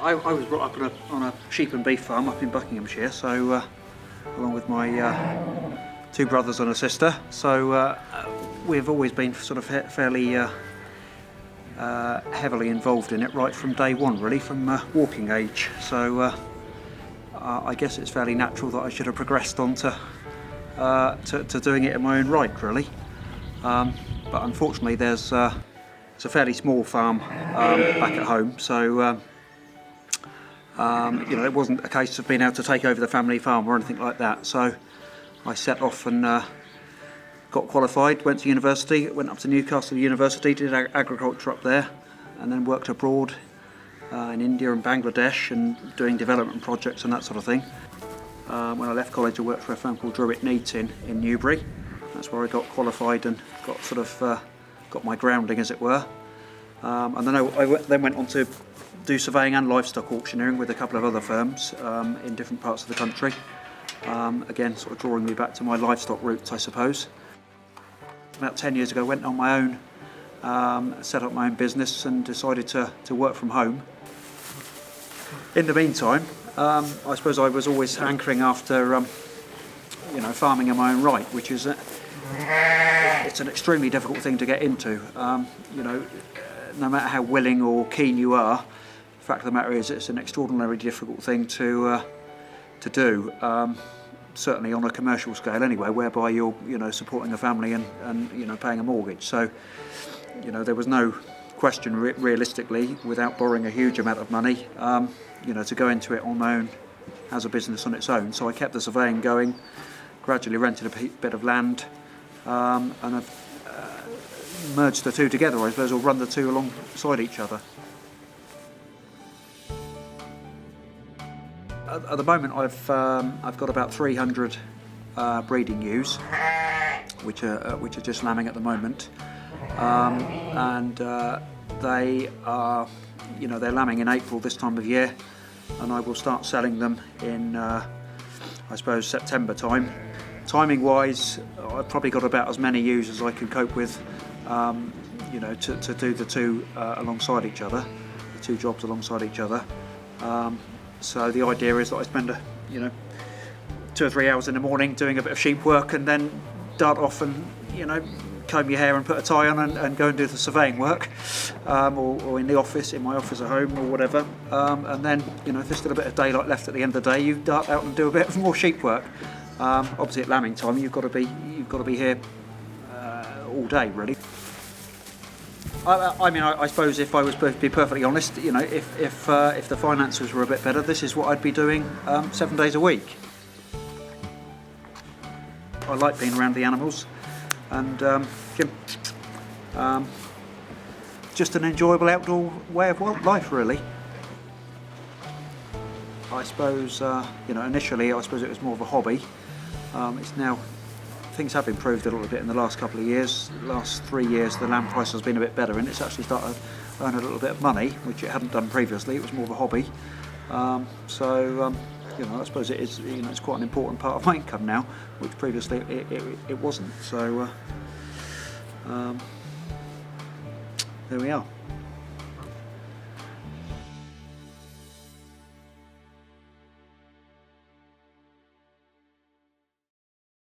I was brought up on a sheep and beef farm up in Buckinghamshire, so along with my two brothers and a sister, so we've always been sort of fairly heavily involved in it right from day one, really, from walking age. So I guess it's fairly natural that I should have progressed on to doing it in my own right, really. But unfortunately, it's a fairly small farm back at home, so it wasn't a case of being able to take over the family farm or anything like that. So I set off and got qualified, went to university, went up to Newcastle University, did agriculture up there, and then worked abroad in India and Bangladesh and doing development projects and that sort of thing. When I left college, I worked for a firm called Druitt Neath in Newbury. That's where I got qualified and got sort of got my grounding, as it were. And then I then went on to do surveying and livestock auctioneering with a couple of other firms in different parts of the country. Again, sort of drawing me back to my livestock roots, I suppose. About 10 years ago, I went on my own, set up my own business and decided to work from home. In the meantime, I suppose I was always hankering after farming in my own right, which is it's an extremely difficult thing to get into. No matter how willing or keen you are, the fact of the matter is it's an extraordinarily difficult thing to do. Certainly on a commercial scale anyway, whereby you're supporting a family and paying a mortgage. So there was no question realistically, without borrowing a huge amount of money, to go into it on my own as a business on its own. So I kept the surveying going, gradually rented a bit of land, and I've merged the two together, I suppose, or run the two alongside each other. At the moment, I've got about 300 breeding ewes, which are just lambing at the moment, and they are, they're lambing in April this time of year, and I will start selling them in, I suppose, September time. Timing-wise, I've probably got about as many ewes as I can cope with, to do the two alongside each other, the two jobs alongside each other. So the idea is that I spend 2 or 3 hours in the morning doing a bit of sheep work, and then dart off and comb your hair and put a tie on and go and do the surveying work, or in the office, in my office at home or whatever. And then if there's still a bit of daylight left at the end of the day, you dart out and do a bit more sheep work. Obviously at lambing time, you've got to be here all day, really. I suppose if I was to be perfectly honest, if the finances were a bit better, this is what I'd be doing 7 days a week. I like being around the animals, and just an enjoyable outdoor way of life, really. I suppose initially I suppose it was more of a hobby. It's now. Things have improved a little bit in the last couple of years. The last 3 years the lamb price has been a bit better, and it's actually started to earn a little bit of money, which it hadn't done previously. It was more of a hobby. I suppose it is. It's quite an important part of my income now, which previously it wasn't. So there we are.